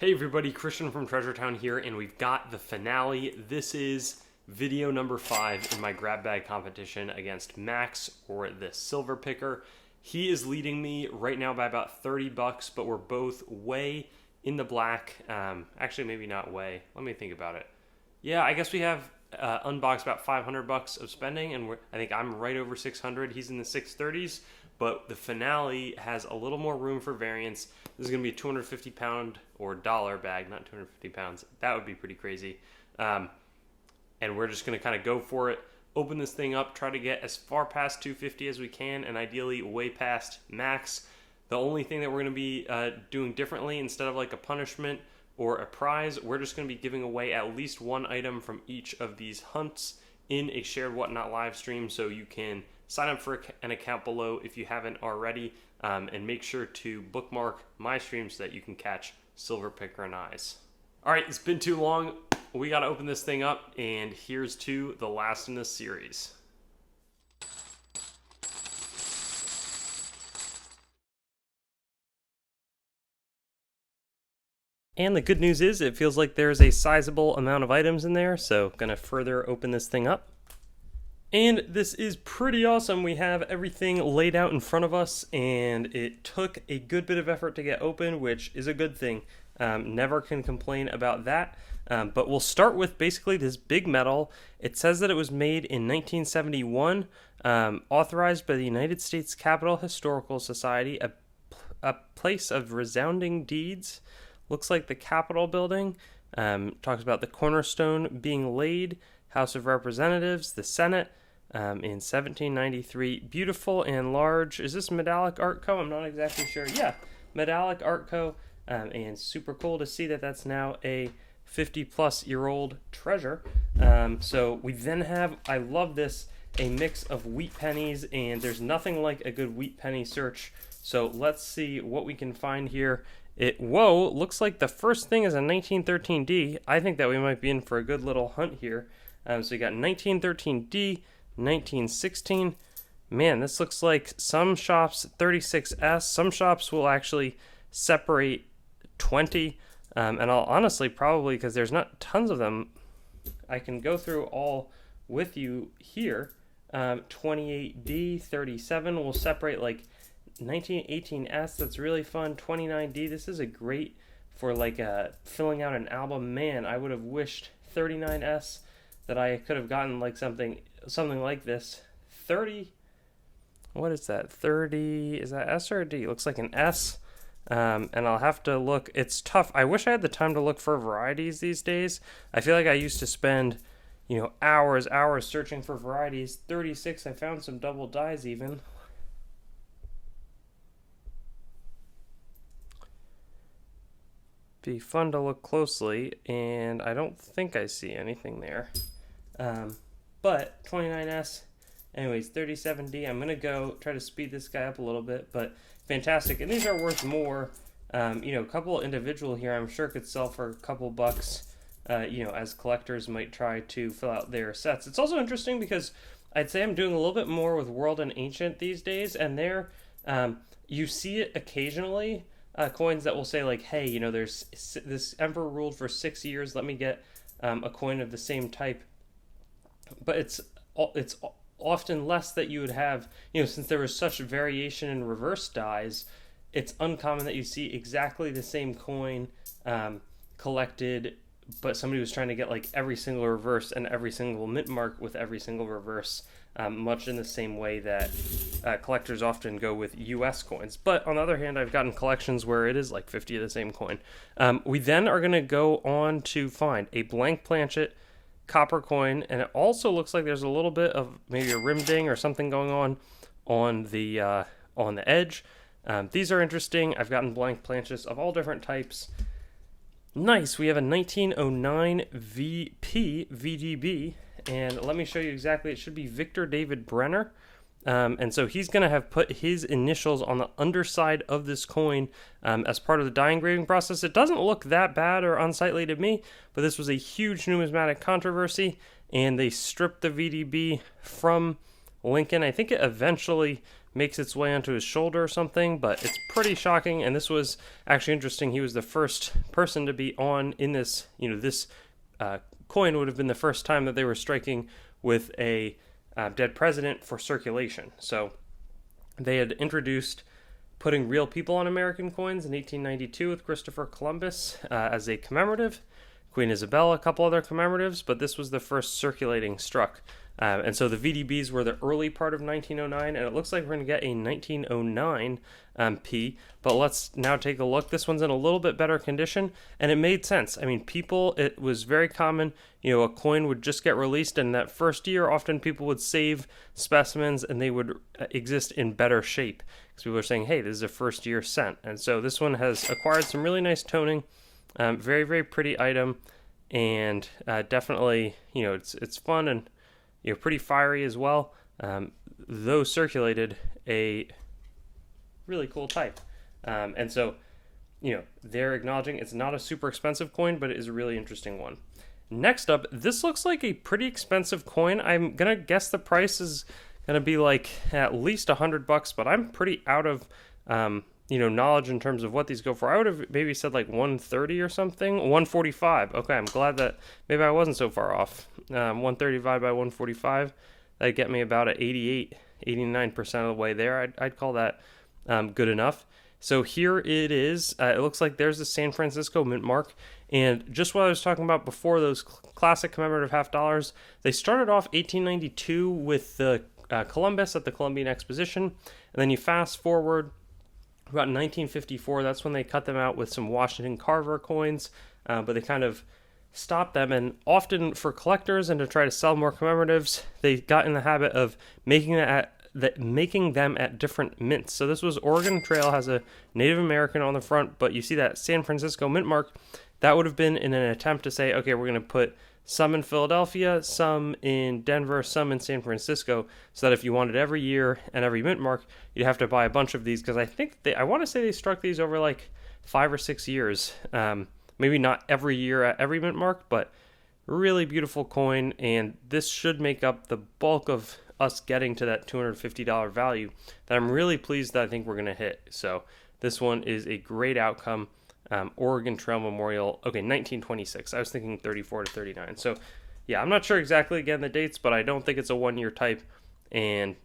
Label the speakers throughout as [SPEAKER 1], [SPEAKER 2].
[SPEAKER 1] Hey everybody, Christian from Treasure Town here, and we've got the finale. This is video number 5 in my grab bag competition against Max, or the Silverpicker. He is leading me right now by about 30 bucks, but we're both way in the black. Actually, maybe not way. Let me think about it. Yeah, I guess we have unboxed about 500 bucks of spending, and I think I'm right over 600. He's in the 630s, but the finale has a little more room for variance. This is going to be a 250 pound or dollar bag, not 250 pounds. That would be pretty crazy. And we're just going to kind of go for it, open this thing up, try to get as far past 250 as we can, and ideally way past Max. The only thing that we're going to be doing differently, instead of like a punishment or a prize, we're just going to be giving away at least one item from each of these hunts in a shared Whatnot live stream. So you can sign up for an account below if you haven't already, and make sure to bookmark my stream so that you can catch Silverpicker I's. All right, it's been too long. We got to open this thing up, and here's to the last in this series. And the good news is it feels like there's a sizable amount of items in there, so gonna further open this thing up. And this is pretty awesome. We have everything laid out in front of us, and it took a good bit of effort to get open, which is a good thing. Never can complain about that. But we'll start with basically this big medal. It says that it was made in 1971, authorized by the United States Capitol Historical Society, a place of resounding deeds. Looks like the Capitol building. Talks about the cornerstone being laid, House of Representatives, the Senate, in 1793. Beautiful and large. Is this Medallic Art Co? I'm not exactly sure. Yeah, Medallic Art Co. And super cool to see that that's now a 50-plus-year-old treasure. So we then have, I love this, a mix of wheat pennies, and there's nothing like a good wheat penny search. So let's see what we can find here. Whoa, looks like the first thing is a 1913D. I think that we might be in for a good little hunt here. So you got 1913D, 1916. Man, this looks like some shops 36S. Some shops will actually separate 20. And I'll honestly probably, because there's not tons of them, I can go through all with you here. 28D, 37 will separate like 1918S. That's really fun. 29D, this is a great for like filling out an album. Man, I would have wished 39S that I could have gotten like something like this. 30, what is that? 30, is that S or a D? It looks like an S. And I'll have to look. It's tough. I wish I had the time to look for varieties these days. I feel like I used to spend, hours searching for varieties. 36, I found some double dyes even. Be fun to look closely, and I don't think I see anything there. But 29S, anyways, 37D. I'm gonna go try to speed this guy up a little bit, but fantastic. And these are worth more. A couple individual here I'm sure could sell for a couple bucks, as collectors might try to fill out their sets. It's also interesting because I'd say I'm doing a little bit more with World and Ancient these days, and there you see it occasionally. Coins that will say like, hey, there's this emperor ruled for 6 years. Let me get a coin of the same type. But it's often less that you would have, since there was such variation in reverse dies. It's uncommon that you see exactly the same coin collected, but somebody was trying to get like every single reverse and every single mint mark with every single reverse. Much in the same way that collectors often go with US coins. But on the other hand, I've gotten collections where it is like 50 of the same coin. We then are going to go on to find a blank planchet copper coin, and it also looks like there's a little bit of maybe a rim ding or something going on the edge. These are interesting. I've gotten blank planchets of all different types. Nice. We have a 1909 VP VDB. And let me show you exactly. It should be Victor David Brenner. And so he's going to have put his initials on the underside of this coin as part of the die engraving process. It doesn't look that bad or unsightly to me, but this was a huge numismatic controversy, and they stripped the VDB from Lincoln. I think it eventually makes its way onto his shoulder or something, but it's pretty shocking. And this was actually interesting. He was the first person to be on in this, this coin would have been the first time that they were striking with a dead president for circulation. So they had introduced putting real people on American coins in 1892 with Christopher Columbus as a commemorative, Queen Isabella, a couple other commemoratives, but this was the first circulating struck. And so the VDBs were the early part of 1909, and it looks like we're going to get a 1909 P. But let's now take a look. This one's in a little bit better condition, and it made sense. I mean, it was very common, a coin would just get released, and that first year, often people would save specimens, and they would exist in better shape. Because people are saying, hey, this is a first year cent. And so this one has acquired some really nice toning, very, very pretty item, and definitely, it's fun and pretty fiery as well, though circulated a really cool type. And so, they're acknowledging it's not a super expensive coin, but it is a really interesting one. Next up, this looks like a pretty expensive coin. I'm going to guess the price is going to be like at least $100, but I'm pretty out of, knowledge in terms of what these go for. I would have maybe said like 130 or something, 145. Okay, I'm glad that maybe I wasn't so far off. 135 by 145, that'd get me about at 89% of the way there. I'd call that good enough. So here it is. It looks like there's the San Francisco mint mark. And just what I was talking about before, those classic commemorative half dollars, they started off 1892 with the Columbus at the Columbian Exposition. And then you fast forward about 1954, that's when they cut them out with some Washington Carver coins, but they kind of stopped them. And often for collectors and to try to sell more commemoratives, they got in the habit of making them at different mints. So this was Oregon Trail, has a Native American on the front, but you see that San Francisco mint mark, that would have been in an attempt to say, okay, we're going to put some in Philadelphia, some in Denver, some in San Francisco, so that if you wanted every year and every mint mark, you'd have to buy a bunch of these, because I want to say they struck these over like 5 or 6 years. Maybe not every year at every mint mark, but really beautiful coin, and this should make up the bulk of us getting to that $250 value that I'm really pleased that I think we're going to hit. So this one is a great outcome. Oregon Trail Memorial, okay, 1926. I was thinking 34 to 39. So, yeah, I'm not sure exactly, again, the dates, but I don't think it's a one-year type, and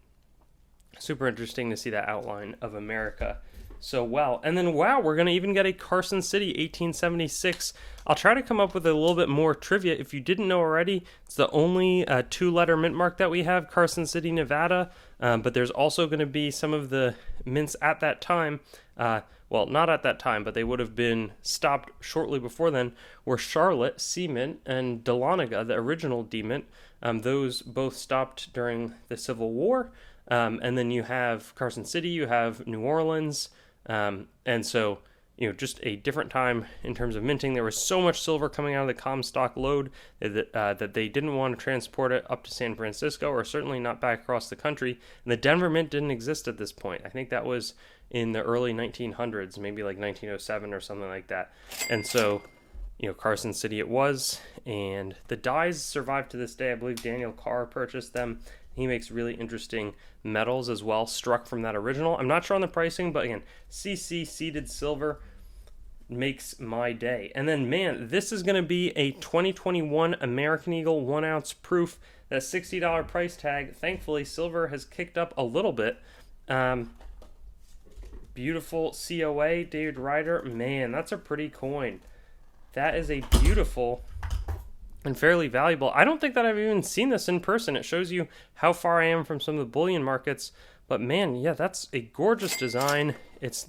[SPEAKER 1] super interesting to see that outline of America. So, wow. And then, wow, we're going to even get a Carson City 1876. I'll try to come up with a little bit more trivia. If you didn't know already, it's the only two-letter mint mark that we have, Carson City, Nevada. But there's also going to be some of the mints at that time. Well, not at that time, but they would have been stopped shortly before then, were Charlotte, C Mint, and Dahlonega, the original D Mint. Those both stopped during the Civil War. And then you have Carson City, you have New Orleans. And so, just a different time in terms of minting. There was so much silver coming out of the Comstock lode that they didn't want to transport it up to San Francisco, or certainly not back across the country. And the Denver Mint didn't exist at this point. I think that was in the early 1900s, maybe like 1907 or something like that. And so, Carson City it was. And the dies survive to this day. I believe Daniel Carr purchased them. He makes really interesting metals as well, struck from that original. I'm not sure on the pricing, but again, CC seeded silver makes my day. And then, man, this is going to be a 2021 American Eagle 1 ounce proof. That $60 price tag. Thankfully, silver has kicked up a little bit. Beautiful COA, David Ryder. Man, that's a pretty coin. That is a beautiful and fairly valuable. I don't think that I've even seen this in person. It shows you how far I am from some of the bullion markets. But man, yeah, that's a gorgeous design. It's,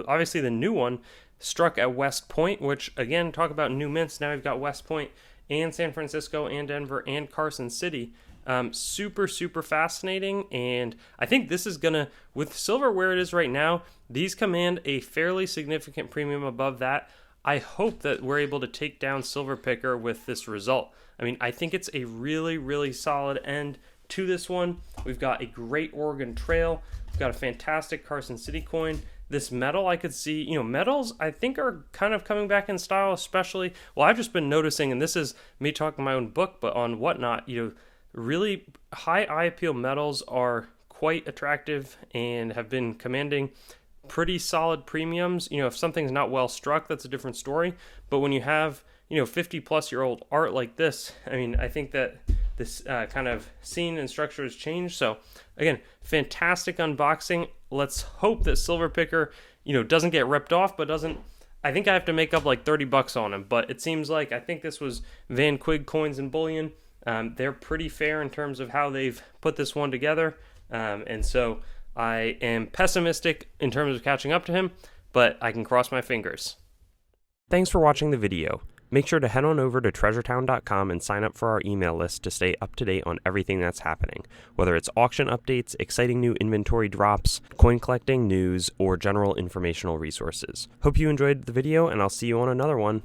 [SPEAKER 1] obviously the new one struck at West Point, which, again, talk about new mints. Now we've got West Point and San Francisco and Denver and Carson City. Super, super fascinating. And I think this is going to, with silver where it is right now, these command a fairly significant premium above that. I hope that we're able to take down Silverpicker with this result. I mean, I think it's a really, really solid end to this one. We've got a great Oregon Trail. We've got a fantastic Carson City coin. This metal, I could see, metals I think are kind of coming back in style, especially, well, I've just been noticing, and this is me talking my own book, but on Whatnot, really high eye appeal metals are quite attractive and have been commanding pretty solid premiums. If something's not well struck, that's a different story. But when you have, 50 plus year old art like this, I think that this kind of scene and structure has changed. So again, fantastic unboxing. Let's hope that Silverpicker, doesn't get ripped off, but doesn't. I think I have to make up like $30 on him, but it seems like I think this was Van Quig Coins and Bullion. They're pretty fair in terms of how they've put this one together, and so I am pessimistic in terms of catching up to him, but I can cross my fingers. Thanks for watching the video. Make sure to head on over to treasuretown.com and sign up for our email list to stay up to date on everything that's happening, whether it's auction updates, exciting new inventory drops, coin collecting news, or general informational resources. Hope you enjoyed the video, and I'll see you on another one.